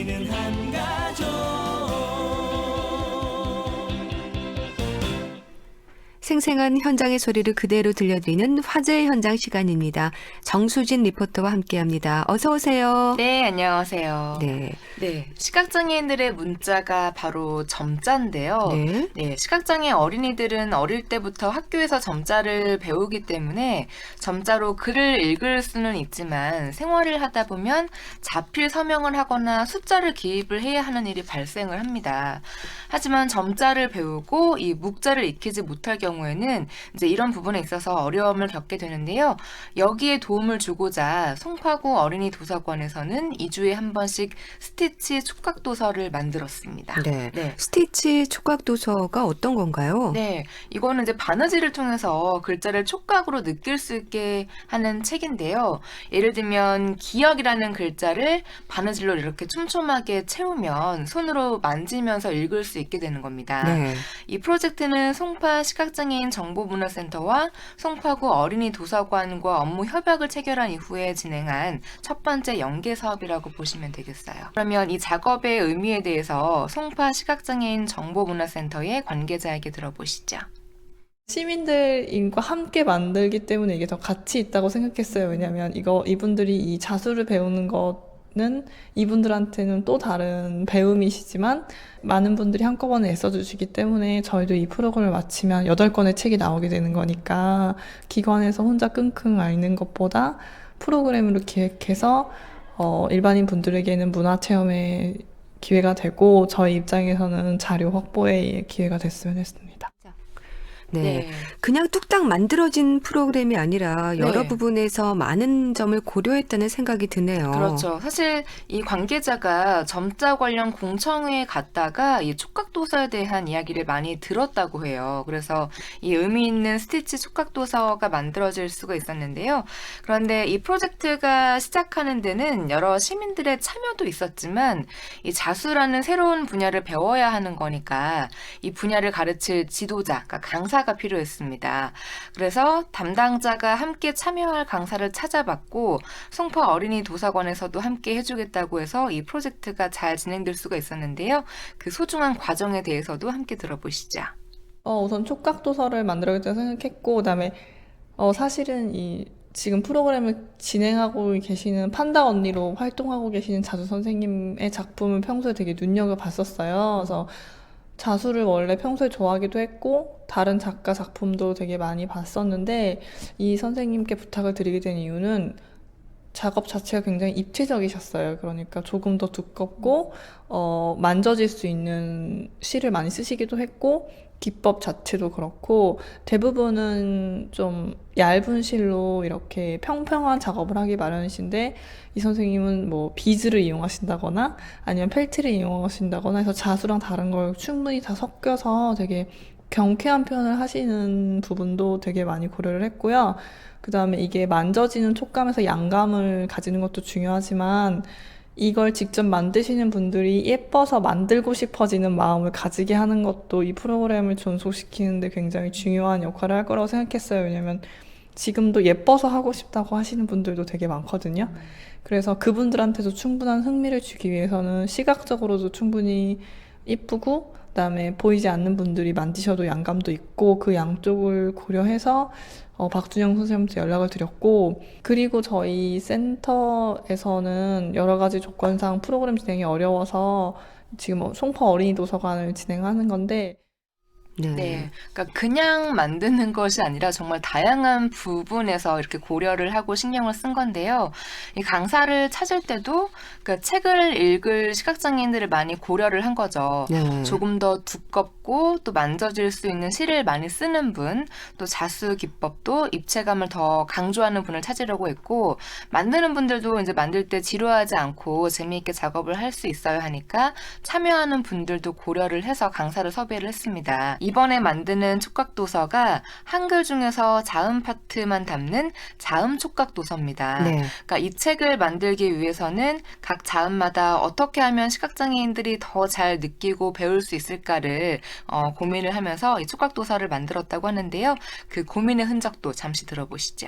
우리는 한 가족. 생생한 현장의 소리를 그대로 들려드리는 화제 현장 시간입니다. 정수진 리포터와 함께합니다. 어서 오세요. 네, 안녕하세요. 네. 네, 시각장애인들의 문자가 바로 점자인데요. 네. 네, 시각장애 어린이들은 어릴 때부터 학교에서 점자를 배우기 때문에 점자로 글을 읽을 수는 있지만 생활을 하다 보면 자필 서명을 하거나 숫자를 기입을 해야 하는 일이 발생을 합니다. 하지만 점자를 배우고 이 묵자를 익히지 못할 경우에는 이제 이런 부분에 있어서 어려움을 겪게 되는데요. 여기에 도움을 주고자 송파구 어린이 도서관에서는 2주에 한 번씩 스티치 촉각 도서를 만들었습니다. 네. 네. 스티치 촉각 도서가 어떤 건가요? 네, 이거는 이제 바느질을 통해서 글자를 촉각으로 느낄 수 있게 하는 책인데요. 예를 들면 기억이라는 글자를 바느질로 이렇게 촘촘하게 채우면 손으로 만지면서 읽을 수 있게 되는 겁니다. 네. 이 프로젝트는 송파 시각장애인 정보문화센터와 송파구 어린이 도서관과 업무 협약을 체결한 이후에 진행한 첫 번째 연계 사업이라고 보시면 되겠어요. 그러면 이 작업의 의미에 대해서 송파 시각장애인 정보문화센터의 관계자에게 들어보시죠. 시민들과 함께 만들기 때문에 이게 더 가치 있다고 생각했어요. 왜냐하면 이분들이 이 자수를 배우는 거는 이분들한테는 또 다른 배움이시지만 많은 분들이 한꺼번에 애써주시기 때문에 저희도 이 프로그램을 마치면 8권의 책이 나오게 되는 거니까 기관에서 혼자 끙끙 앓는 것보다 프로그램으로 기획해서 일반인 분들에게는 문화체험의 기회가 되고 저희 입장에서는 자료 확보의 기회가 됐으면 했습니다. 네. 그냥 뚝딱 만들어진 프로그램이 아니라 여러 네. 부분에서 많은 점을 고려했다는 생각이 드네요. 그렇죠. 사실 이 관계자가 점자 관련 공청회에 갔다가 이 촉각도서에 대한 이야기를 많이 들었다고 해요. 그래서 이 의미 있는 스티치 촉각도서가 만들어질 수가 있었는데요. 그런데 이 프로젝트가 시작하는 데는 여러 시민들의 참여도 있었지만 이 자수라는 새로운 분야를 배워야 하는 거니까 이 분야를 가르칠 지도자, 그러니까 강사가 필요했습니다. 그래서 담당자가 함께 참여할 강사를 찾아봤고 송파 어린이 도서관에서도 함께 해주겠다고 해서 이 프로젝트가 잘 진행될 수가 있었는데요. 그 소중한 과정에 대해서도 함께 들어보시죠. 우선 촉각도서를 만들어야겠다고 생각했고, 그다음에 사실은 지금 프로그램을 진행하고 계시는 판다 언니로 활동하고 계시는 자수 선생님의 작품을 평소에 되게 눈여겨봤었어요. 그래서 자수를 원래 평소에 좋아하기도 했고 다른 작가 작품도 되게 많이 봤었는데 이 선생님께 부탁을 드리게 된 이유는 작업 자체가 굉장히 입체적이셨어요. 그러니까 조금 더 두껍고 만져질 수 있는 시를 많이 쓰시기도 했고 기법 자체도 그렇고 대부분은 좀 얇은 실로 이렇게 평평한 작업을 하기 마련이신데 이 선생님은 뭐 비즈를 이용하신다거나 아니면 펠트를 이용하신다거나 해서 자수랑 다른 걸 충분히 다 섞여서 되게 경쾌한 표현을 하시는 부분도 되게 많이 고려를 했고요. 그 다음에 이게 만져지는 촉감에서 양감을 가지는 것도 중요하지만 이걸 직접 만드시는 분들이 예뻐서 만들고 싶어지는 마음을 가지게 하는 것도 이 프로그램을 존속시키는데 굉장히 중요한 역할을 할 거라고 생각했어요. 왜냐면 지금도 예뻐서 하고 싶다고 하시는 분들도 되게 많거든요. 그래서 그분들한테도 충분한 흥미를 주기 위해서는 시각적으로도 충분히 이쁘고 그다음에 보이지 않는 분들이 만지셔도 양감도 있고 그 양쪽을 고려해서 박준영 선생님한테 연락을 드렸고 그리고 저희 센터에서는 여러 가지 조건상 프로그램 진행이 어려워서 지금 송파 어린이 도서관을 진행하는 건데 네. 그러니까 그냥 만드는 것이 아니라 정말 다양한 부분에서 이렇게 고려를 하고 신경을 쓴 건데요. 이 강사를 찾을 때도 그러니까 책을 읽을 시각장애인들을 많이 고려를 한 거죠. 네. 조금 더 두껍고 또 만져질 수 있는 시를 많이 쓰는 분, 또 자수 기법도 입체감을 더 강조하는 분을 찾으려고 했고 만드는 분들도 이제 만들 때 지루하지 않고 재미있게 작업을 할 수 있어야 하니까 참여하는 분들도 고려를 해서 강사를 섭외를 했습니다. 이번에 만드는 촉각도서가 한글 중에서 자음 파트만 담는 자음 촉각도서입니다. 네. 그러니까 이 책을 만들기 위해서는 각 자음마다 어떻게 하면 시각장애인들이 더 잘 느끼고 배울 수 있을까를 고민을 하면서 이 촉각도서를 만들었다고 하는데요. 그 고민의 흔적도 잠시 들어보시죠.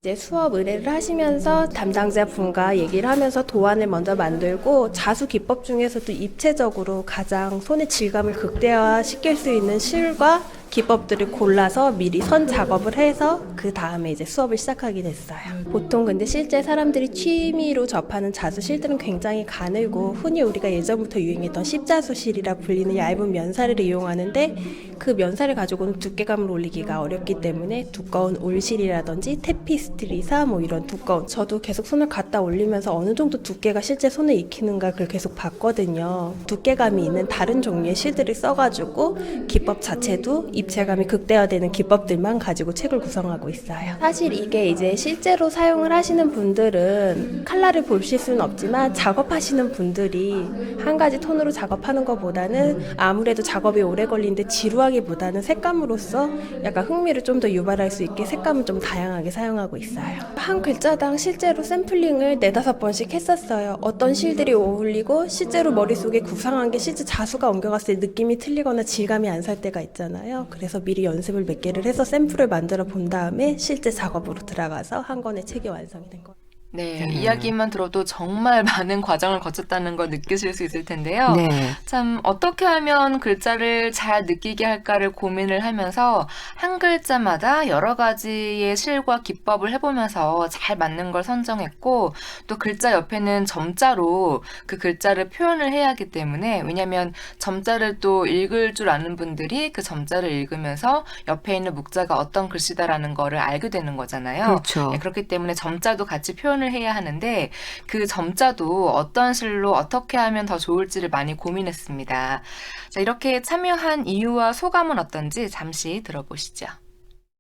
이제 수업 의뢰를 하시면서 담당자분과 얘기를 하면서 도안을 먼저 만들고 자수 기법 중에서도 입체적으로 가장 손의 질감을 극대화시킬 수 있는 실과 기법들을 골라서 미리 선 작업을 해서 그 다음에 이제 수업을 시작하게 됐어요. 보통 근데 실제 사람들이 취미로 접하는 자수실들은 굉장히 가늘고 흔히 우리가 예전부터 유행했던 십자수실이라 불리는 얇은 면사리를 이용하는데 그 면사를 가지고는 두께감을 올리기가 어렵기 때문에 두꺼운 올실이라든지 테피스트리사 뭐 이런 두꺼운 저도 계속 손을 갖다 올리면서 어느 정도 두께가 실제 손에 익히는가 그걸 계속 봤거든요. 두께감이 있는 다른 종류의 실들을 써가지고 기법 자체도 입체감이 극대화되는 기법들만 가지고 책을 구성하고 있어요. 사실 이게 이제 실제로 사용을 하시는 분들은 컬러를 보실 수는 없지만 작업하시는 분들이 한 가지 톤으로 작업하는 것보다는 아무래도 작업이 오래 걸리는데 지루하기보다는 색감으로서 약간 흥미를 좀 더 유발할 수 있게 색감을 좀 다양하게 사용하고 있어요. 한 글자당 실제로 샘플링을 4-5번씩 했었어요. 어떤 실들이 어울리고 실제로 머릿속에 구상한 게 실제 자수가 옮겨갔을 때 느낌이 틀리거나 질감이 안 살 때가 있잖아요. 그래서 미리 연습을 몇 개를 해서 샘플을 만들어 본 다음에 실제 작업으로 들어가서 한 권의 책이 완성이 된 거예요. 네, 이야기만 들어도 정말 많은 과정을 거쳤다는 걸 느끼실 수 있을 텐데요. 네. 참 어떻게 하면 글자를 잘 느끼게 할까를 고민을 하면서 한 글자마다 여러 가지의 실과 기법을 해보면서 잘 맞는 걸 선정했고 또 글자 옆에는 점자로 그 글자를 표현을 해야 하기 때문에 왜냐하면 점자를 또 읽을 줄 아는 분들이 그 점자를 읽으면서 옆에 있는 묵자가 어떤 글씨다라는 거를 알게 되는 거잖아요. 그렇죠. 네, 그렇기 때문에 점자도 같이 표현을 해야 하는데 그 점자도 어떤 실로 어떻게 하면 더 좋을지를 많이 고민했습니다. 자, 이렇게 참여한 이유와 소감은 어떤지 잠시 들어보시죠.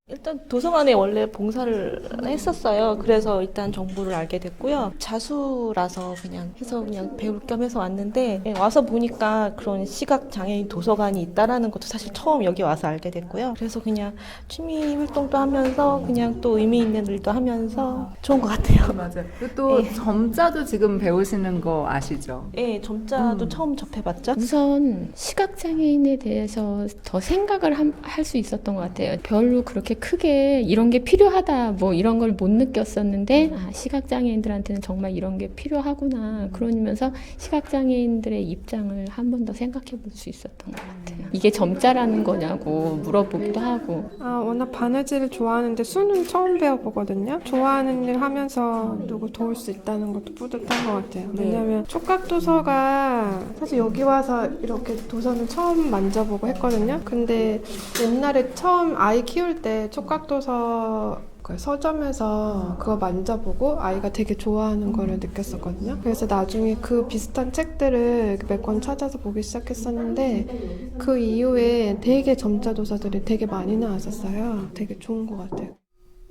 일단 도서관에 원래 봉사를 했었어요. 그래서 일단 정보를 알게 됐고요. 자수라서 그냥 해서 그냥 배울 겸 해서 왔는데 와서 보니까 그런 시각 장애인 도서관이 있다라는 것도 사실 처음 여기 와서 알게 됐고요. 그래서 그냥 취미 활동도 하면서 그냥 또 의미 있는 일도 하면서 좋은 것 같아요. 맞아요. 그리고 또 네. 점자도 지금 배우시는 거 아시죠? 네, 점자도 처음 접해봤죠. 우선 시각장애인에 대해서 더 생각을 할 수 있었던 것 같아요. 별로 그렇게 크게 이런 게 필요하다 뭐 이런 걸 못 느꼈었는데 시각장애인들한테는 정말 이런 게 필요하구나 그러면서 시각장애인들의 입장을 한 번 더 생각해 볼 수 있었던 것 같아요. 이게 점자라는 거냐고 물어보기도 하고. 워낙 바느질을 좋아하는데 수는 처음 배워보거든요. 좋아하는 일 하면서 누구 도울 수 있다는 것도 뿌듯한 것 같아요. 왜냐면 촉각도서가 사실 여기 와서 이렇게 도서는 처음 만져보고 했거든요. 근데 옛날에 처음 아이 키울 때 촉각도서 서점에서 그거 만져보고 아이가 되게 좋아하는 거를 느꼈었거든요. 그래서 나중에 그 비슷한 책들을 몇 권 찾아서 보기 시작했었는데 그 이후에 되게 점자 도서들이 되게 많이 나왔었어요. 되게 좋은 것 같아요.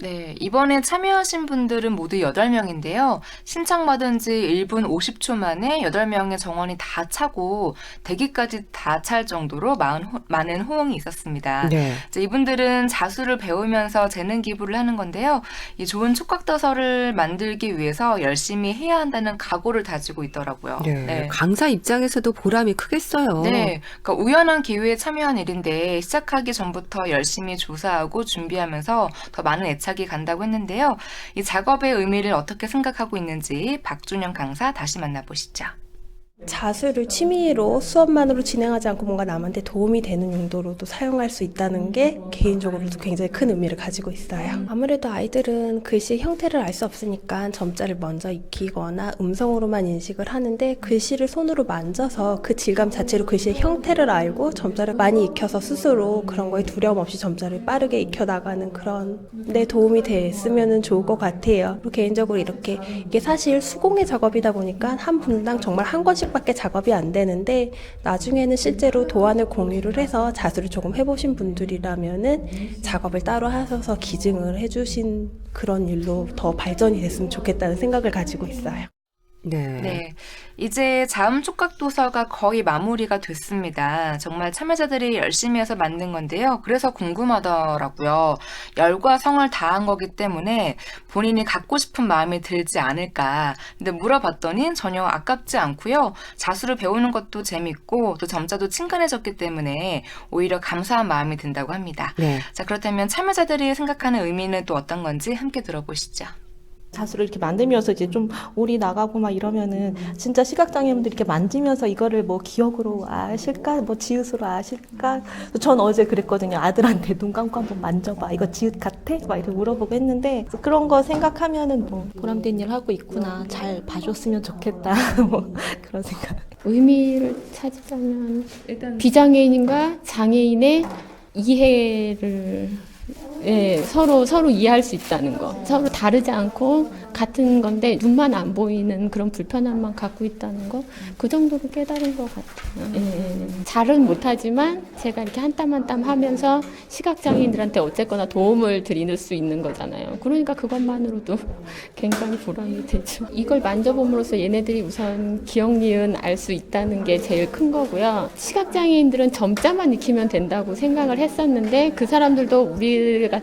네, 이번에 참여하신 분들은 모두 8명인데요. 신청받은 지 1분 50초 만에 8명의 정원이 다 차고 대기까지 다 찰 정도로 많은 호응이 있었습니다. 네. 이제 이분들은 자수를 배우면서 재능 기부를 하는 건데요. 이 좋은 촉각도서를 만들기 위해서 열심히 해야 한다는 각오를 다지고 있더라고요. 네. 강사 입장에서도 보람이 크겠어요. 네, 그러니까 우연한 기회에 참여한 일인데 시작하기 전부터 열심히 조사하고 준비하면서 더 많은 애착이 간다고 했는데요. 이 작업의 의미를 어떻게 생각하고 있는지 박준영 강사 다시 만나보시죠. 자수를 취미로 수업만으로 진행하지 않고 뭔가 남한테 도움이 되는 용도로도 사용할 수 있다는 게 개인적으로도 굉장히 큰 의미를 가지고 있어요. 아무래도 아이들은 글씨의 형태를 알 수 없으니까 점자를 먼저 익히거나 음성으로만 인식을 하는데 글씨를 손으로 만져서 그 질감 자체로 글씨의 형태를 알고 점자를 많이 익혀서 스스로 그런 거에 두려움 없이 점자를 빠르게 익혀나가는 그런 데 도움이 됐으면 좋을 것 같아요. 그리고 개인적으로 이게 사실 수공예 작업이다 보니까 한 분당 정말 한 권씩 밖에 작업이 안 되는데 나중에는 실제로 도안을 공유를 해서 자수를 조금 해보신 분들이라면은 작업을 따로 하셔서 기증을 해주신 그런 일로 더 발전이 됐으면 좋겠다는 생각을 가지고 있어요. 네. 이제 자음 촉각 도서가 거의 마무리가 됐습니다. 정말 참여자들이 열심히 해서 만든 건데요. 그래서 궁금하더라고요. 열과 성을 다한 거기 때문에 본인이 갖고 싶은 마음이 들지 않을까. 근데 물어봤더니 전혀 아깝지 않고요. 자수를 배우는 것도 재밌고 또 점자도 친근해졌기 때문에 오히려 감사한 마음이 든다고 합니다. 네. 자, 그렇다면 참여자들이 생각하는 의미는 또 어떤 건지 함께 들어보시죠. 자수를 이렇게 만들면서 이제 좀 올이 나가고 막 이러면은 진짜 시각장애인분들이 이렇게 만지면서 이거를 뭐 기억으로 아실까? 뭐 지읒으로 아실까? 전 어제 그랬거든요. 아들한테 눈 감고 한번 만져봐. 이거 지읒 같아? 막 이렇게 물어보고 했는데 그런 거 생각하면은 뭐 보람된 일 하고 있구나. 잘 봐줬으면 좋겠다. 뭐 그런 생각. 의미를 찾자면 일단 비장애인과 장애인의 이해를 서로 이해할 수 있다는 거. 서로 다르지 않고 같은 건데 눈만 안 보이는 그런 불편함만 갖고 있다는 거. 그 정도로 깨달은 것 같아요. 잘은 못하지만 제가 이렇게 한 땀 한 땀 하면서 시각장애인들한테 어쨌거나 도움을 드릴 수 있는 거잖아요. 그러니까 그것만으로도 굉장히 보람이 되죠. 이걸 만져봄으로써 얘네들이 우선 기억, 니은 알 수 있다는 게 제일 큰 거고요. 시각장애인들은 점자만 익히면 된다고 생각을 했었는데 그 사람들도 우리가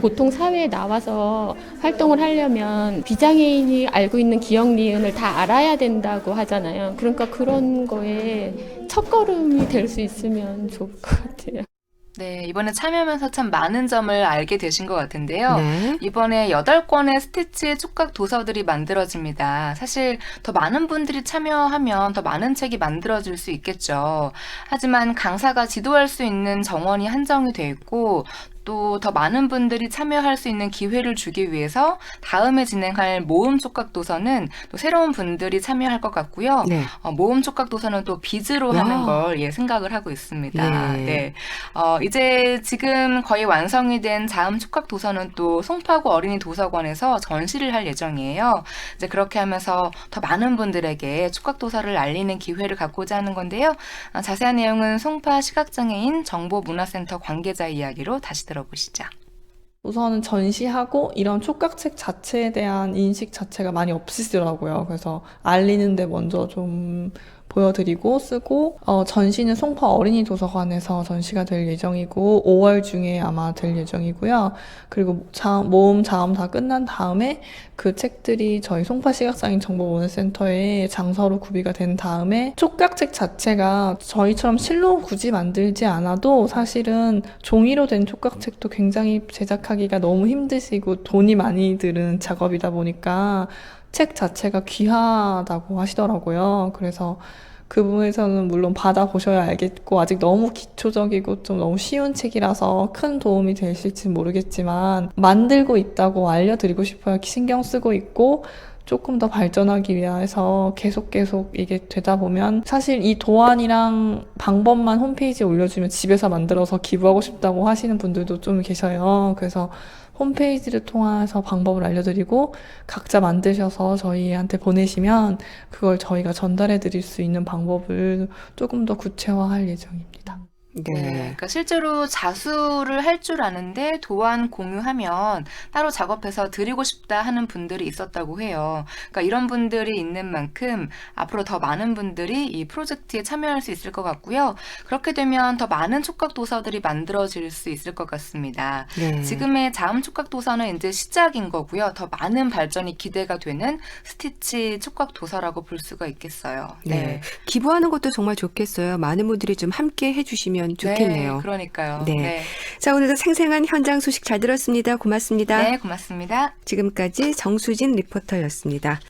보통 사회에 나와서 활동을 하려면 비장애인이 알고 있는 기억, 니은을 다 알아야 된다고 하잖아요. 그러니까 그런 거에 첫걸음이 될 수 있으면 좋을 것 같아요. 네, 이번에 참여하면서 참 많은 점을 알게 되신 것 같은데요. 네. 이번에 8권의 스티치 촉각 도서들이 만들어집니다. 사실 더 많은 분들이 참여하면 더 많은 책이 만들어질 수 있겠죠. 하지만 강사가 지도할 수 있는 정원이 한정이 돼 있고 또 더 많은 분들이 참여할 수 있는 기회를 주기 위해서 다음에 진행할 모음 촉각 도서는 또 새로운 분들이 참여할 것 같고요. 네. 모음 촉각 도서는 또 비즈로 하는 걸 생각을 하고 있습니다. 네. 네. 이제 지금 거의 완성이 된 자음 촉각 도서는 또 송파구 어린이 도서관에서 전시를 할 예정이에요. 이제 그렇게 하면서 더 많은 분들에게 촉각 도서를 알리는 기회를 갖고자 하는 건데요. 자세한 내용은 송파 시각장애인 정보문화센터 관계자 이야기로 다시 들어보시죠. 우선은 전시하고 이런 촉각책 자체에 대한 인식 자체가 많이 없으시더라고요. 그래서 알리는데 먼저 좀 보여드리고 쓰고 전시는 송파 어린이 도서관에서 전시가 될 예정이고 5월 중에 아마 될 예정이고요. 그리고 모음 자음 다 끝난 다음에 그 책들이 저희 송파 시각장애인 정보문화센터에 장서로 구비가 된 다음에 촉각책 자체가 저희처럼 실로 굳이 만들지 않아도 사실은 종이로 된 촉각책도 굉장히 제작하기가 너무 힘드시고 돈이 많이 드는 작업이다 보니까 책 자체가 귀하다고 하시더라고요. 그래서 그 부분에서는 물론 받아보셔야 알겠고 아직 너무 기초적이고 좀 너무 쉬운 책이라서 큰 도움이 되실지 모르겠지만 만들고 있다고 알려드리고 싶어요. 신경 쓰고 있고 조금 더 발전하기 위해서 계속 이게 되다 보면 사실 이 도안이랑 방법만 홈페이지에 올려주면 집에서 만들어서 기부하고 싶다고 하시는 분들도 좀 계셔요. 그래서 홈페이지를 통해서 방법을 알려드리고 각자 만드셔서 저희한테 보내시면 그걸 저희가 전달해 드릴 수 있는 방법을 조금 더 구체화할 예정입니다. 네. 그러니까 실제로 자수를 할 줄 아는데 도안 공유하면 따로 작업해서 드리고 싶다 하는 분들이 있었다고 해요. 그러니까 이런 분들이 있는 만큼 앞으로 더 많은 분들이 이 프로젝트에 참여할 수 있을 것 같고요. 그렇게 되면 더 많은 촉각 도서들이 만들어질 수 있을 것 같습니다. 네. 지금의 자음 촉각 도서는 이제 시작인 거고요. 더 많은 발전이 기대가 되는 스티치 촉각 도서라고 볼 수가 있겠어요. 네. 기부하는 것도 정말 좋겠어요. 많은 분들이 좀 함께 해주시면 좋겠네요. 네, 그러니까요. 네. 네. 자, 오늘도 생생한 현장 소식 잘 들었습니다. 고맙습니다. 네, 고맙습니다. 지금까지 정수진 리포터였습니다.